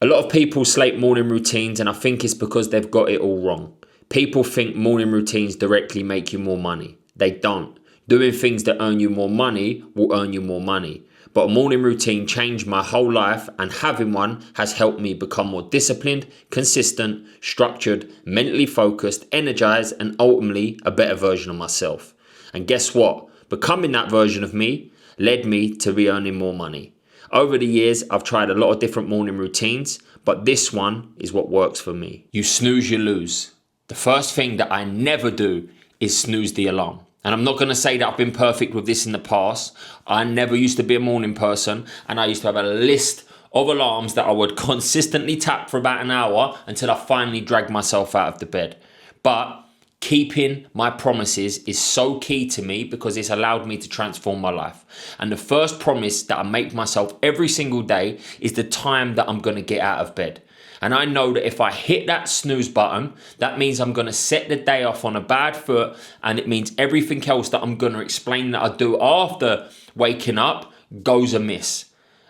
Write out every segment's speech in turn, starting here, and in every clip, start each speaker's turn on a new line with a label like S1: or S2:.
S1: A lot of people slate morning routines, and I think it's because they've got it all wrong. People think morning routines directly make you more money. They don't. Doing things that earn you more money will earn you more money. But a morning routine changed my whole life, and having one has helped me become more disciplined, consistent, structured, mentally focused, energized, and ultimately a better version of myself. And guess what? Becoming that version of me led me to be earning more money. Over the years, I've tried a lot of different morning routines, but this one is what works for me. You snooze, you lose. The first thing that I never do is snooze the alarm. And I'm not going to say that I've been perfect with this in the past. I never used to be a morning person, and I used to have a list of alarms that I would consistently tap for about an hour until I finally dragged myself out of the bed. But keeping my promises is so key to me because it's allowed me to transform my life. And the first promise that I make myself every single day is the time that I'm going to get out of bed. And I know that if I hit that snooze button, that means I'm going to set the day off on a bad foot, and it means everything else that I'm going to explain that I do after waking up goes amiss.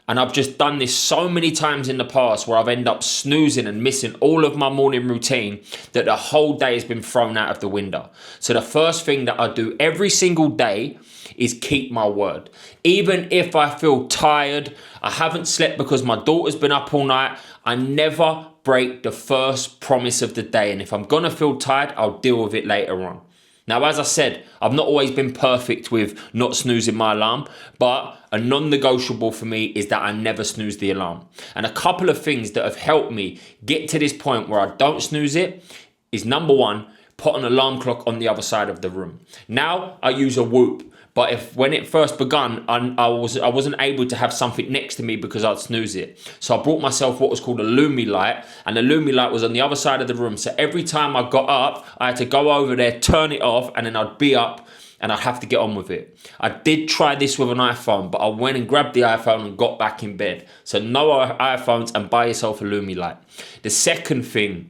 S1: And I've just done this so many times in the past where I've ended up snoozing and missing all of my morning routine that the whole day has been thrown out of the window. So the first thing that I do every single day is keep my word. Even if I feel tired, I haven't slept because my daughter's been up all night, I never break the first promise of the day. And if I'm going to feel tired, I'll deal with it later on. Now, as I said, I've not always been perfect with not snoozing my alarm, but a non-negotiable for me is that I never snooze the alarm. And a couple of things that have helped me get to this point where I don't snooze it is, number one, put an alarm clock on the other side of the room. Now I use a Whoop. But when it first begun, I wasn't able to have something next to me because I'd snooze it. So I brought myself what was called a Lumi light, and the Lumi light was on the other side of the room. So every time I got up, I had to go over there, turn it off, and then I'd be up and I'd have to get on with it. I did try this with an iPhone, but I went and grabbed the iPhone and got back in bed. So no iPhones, and buy yourself a Lumi light. The second thing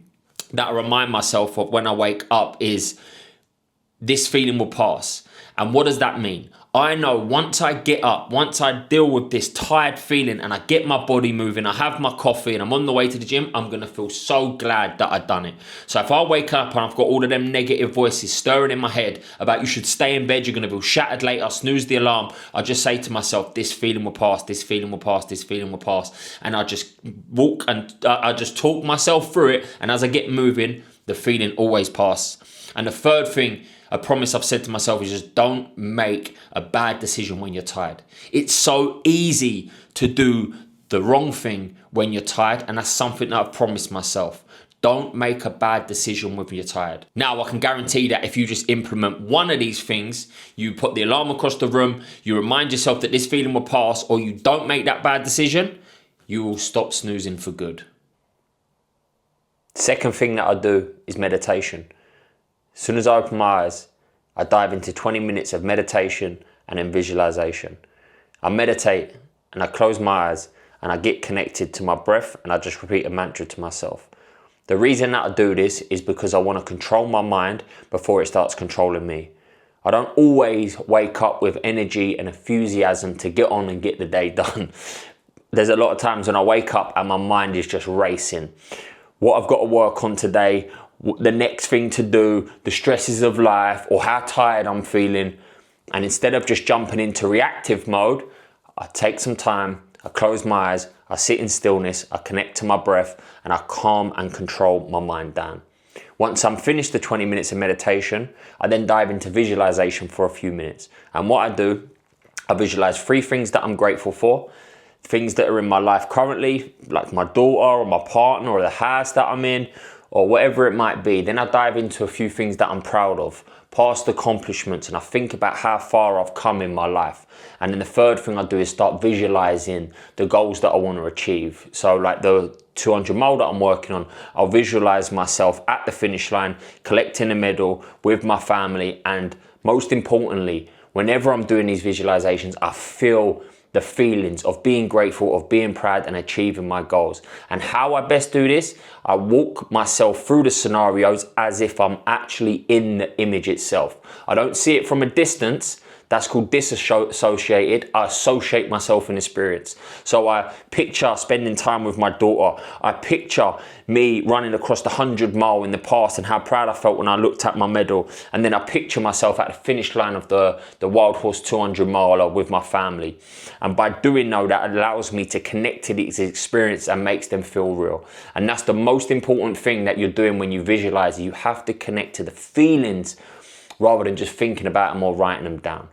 S1: that I remind myself of when I wake up is this feeling will pass. And what does that mean? I know once I get up, once I deal with this tired feeling and I get my body moving, I have my coffee and I'm on the way to the gym, I'm going to feel so glad that I've done it. So if I wake up and I've got all of them negative voices stirring in my head about you should stay in bed, you're going to feel shattered later, snooze the alarm, I just say to myself, this feeling will pass, this feeling will pass, this feeling will pass. And I just walk and I just talk myself through it. And as I get moving, the feeling always passes. And the third thing, a promise I've said to myself, is just don't make a bad decision when you're tired. It's so easy to do the wrong thing when you're tired, and that's something that I've promised myself. Don't make a bad decision when you're tired. Now, I can guarantee that if you just implement one of these things, you put the alarm across the room, you remind yourself that this feeling will pass, or you don't make that bad decision, you will stop snoozing for good. Second thing that I do is meditation. As soon as I open my eyes, I dive into 20 minutes of meditation and then visualization. I meditate and I close my eyes and I get connected to my breath and I just repeat a mantra to myself. The reason that I do this is because I want to control my mind before it starts controlling me. I don't always wake up with energy and enthusiasm to get on and get the day done. There's a lot of times when I wake up and my mind is just racing. What I've got to work on today, the next thing to do, the stresses of life, or how tired I'm feeling. And instead of just jumping into reactive mode, I take some time, I close my eyes, I sit in stillness, I connect to my breath, and I calm and control my mind down. Once I'm finished the 20 minutes of meditation, I then dive into visualization for a few minutes. And what I do, I visualize 3 things that I'm grateful for, things that are in my life currently, like my daughter or my partner or the house that I'm in, or whatever it might be. Then I dive into a few things that I'm proud of, past accomplishments, and I think about how far I've come in my life. And then the third thing I do is start visualizing the goals that I want to achieve. So like the 200 mile that I'm working on, I'll visualize myself at the finish line, collecting a medal with my family. And most importantly, whenever I'm doing these visualizations, I feel the feelings of being grateful, of being proud and achieving my goals. And how I best do this, I walk myself through the scenarios as if I'm actually in the image itself. I don't see it from a distance. That's called disassociated. I associate myself in experience. So I picture spending time with my daughter. I picture me running across the 100-mile in the past and how proud I felt when I looked at my medal. And then I picture myself at the finish line of the Wild Horse 200-miler with my family. And by doing that allows me to connect to these experiences and makes them feel real. And that's the most important thing that you're doing when you visualize. You have to connect to the feelings rather than just thinking about them or writing them down.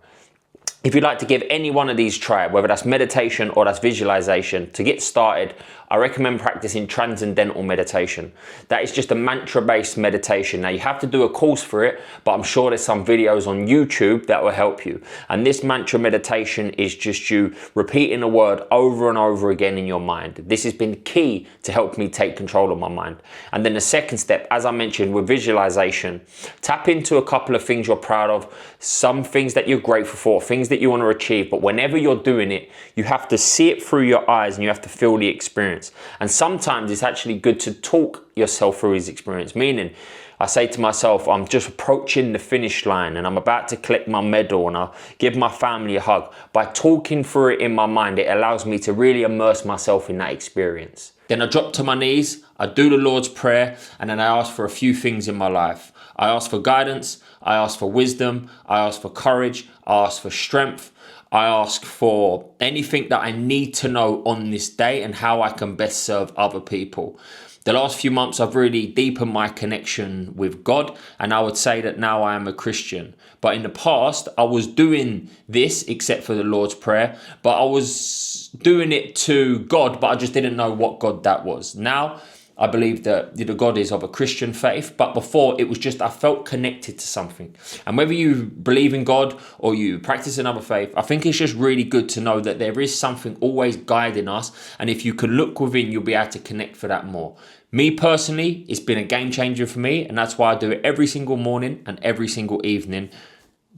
S1: If you'd like to give any one of these a try, whether that's meditation or that's visualization, to get started, I recommend practicing transcendental meditation. That is just a mantra-based meditation. Now, you have to do a course for it, but I'm sure there's some videos on YouTube that will help you. And this mantra meditation is just you repeating a word over and over again in your mind. This has been key to help me take control of my mind. And then the second step, as I mentioned with visualization, tap into a couple of things you're proud of, some things that you're grateful for, things that you want to achieve. But whenever you're doing it, you have to see it through your eyes and you have to feel the experience. And sometimes it's actually good to talk yourself through his experience, meaning I say to myself, I'm just approaching the finish line and I'm about to collect my medal and I'll give my family a hug. By talking through it in my mind, it allows me to really immerse myself in that experience. Then I drop to my knees, I do the Lord's Prayer, and then I ask for a few things in my life. I ask for guidance, I ask for wisdom, I ask for courage, I ask for strength. I ask for anything that I need to know on this day and how I can best serve other people. The last few months, I've really deepened my connection with God, and I would say that now I am a Christian. But in the past, I was doing this, except for the Lord's Prayer, but I was doing it to God, but I just didn't know what God that was. Now, I believe that the God is of a Christian faith, but before it was just I felt connected to something. And whether you believe in God or you practice another faith, I think it's just really good to know that there is something always guiding us. And if you can look within, you'll be able to connect for that more. Me personally, it's been a game changer for me, and that's why I do it every single morning and every single evening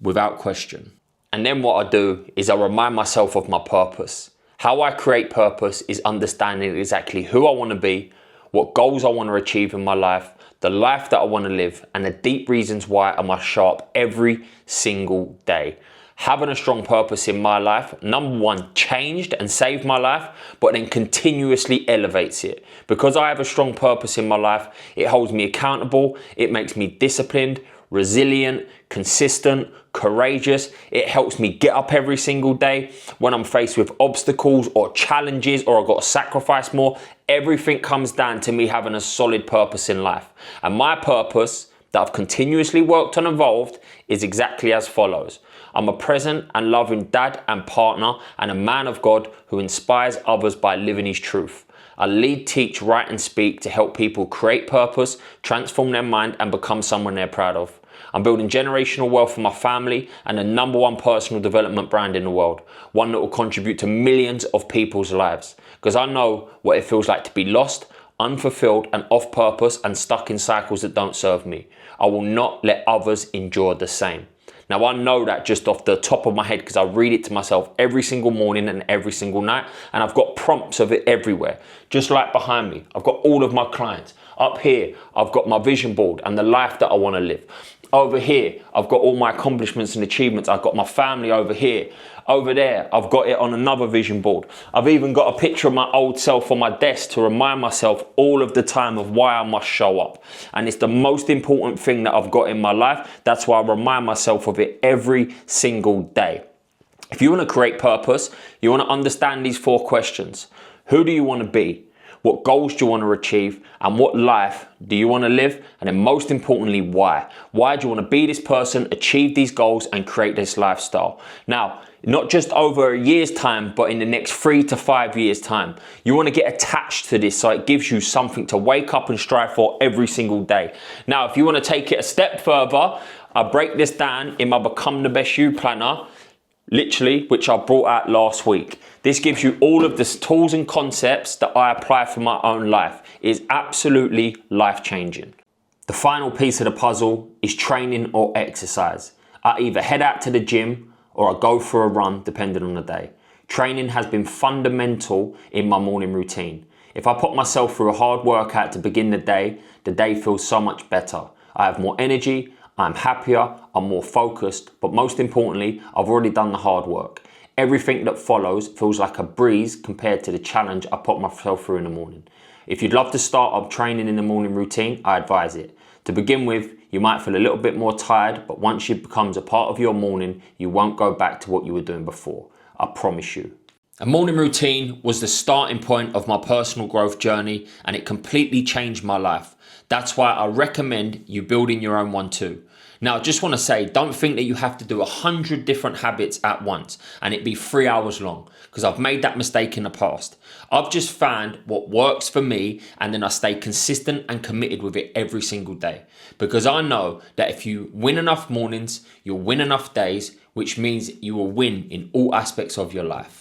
S1: without question. And then what I do is I remind myself of my purpose. How I create purpose is understanding exactly who I want to be, what goals I want to achieve in my life, the life that I want to live, and the deep reasons why I must show up every single day. Having a strong purpose in my life, number one, changed and saved my life, but then continuously elevates it. Because I have a strong purpose in my life, it holds me accountable, it makes me disciplined, resilient, consistent, courageous. It helps me get up every single day when I'm faced with obstacles or challenges or I've got to sacrifice more. Everything comes down to me having a solid purpose in life. And my purpose that I've continuously worked on and evolved is exactly as follows. I'm a present and loving dad and partner and a man of God who inspires others by living his truth. I lead, teach, write and speak to help people create purpose, transform their mind and become someone they're proud of. I'm building generational wealth for my family and the number one personal development brand in the world. One that will contribute to millions of people's lives. Because I know what it feels like to be lost, unfulfilled and off purpose and stuck in cycles that don't serve me. I will not let others endure the same. Now I know that just off the top of my head because I read it to myself every single morning and every single night, and I've got prompts of it everywhere. Just like behind me, I've got all of my clients. Up here, I've got my vision board and the life that I want to live. Over here, I've got all my accomplishments and achievements. I've got my family over here. Over there, I've got it on another vision board. I've even got a picture of my old self on my desk to remind myself all of the time of why I must show up. And it's the most important thing that I've got in my life. That's why I remind myself of it every single day. If you want to create purpose, you want to understand these 4 questions. Who do you want to be? What goals do you want to achieve? And what life do you want to live? And then most importantly, why? Why do you want to be this person, achieve these goals and create this lifestyle? Now, not just over a year's time, but in the next 3 to 5 years time. You want to get attached to this so it gives you something to wake up and strive for every single day. Now, if you want to take it a step further, I break this down in my Become the Best You planner, literally, which I brought out last week. This gives you all of the tools and concepts that I apply for my own life. It is absolutely life-changing. The final piece of the puzzle is training or exercise. I either head out to the gym or I go for a run, depending on the day. Training has been fundamental in my morning routine. If I put myself through a hard workout to begin the day feels so much better. I have more energy, I'm happier, I'm more focused, but most importantly, I've already done the hard work. Everything that follows feels like a breeze compared to the challenge I put myself through in the morning. If you'd love to start up training in the morning routine, I advise it. To begin with, you might feel a little bit more tired, but once it becomes a part of your morning, you won't go back to what you were doing before. I promise you. A morning routine was the starting point of my personal growth journey, and it completely changed my life. That's why I recommend you building your own one too. Now, I just want to say, don't think that you have to do 100 different habits at once and it be 3 hours long, because I've made that mistake in the past. I've just found what works for me, and then I stay consistent and committed with it every single day. Because I know that if you win enough mornings, you'll win enough days, which means you will win in all aspects of your life.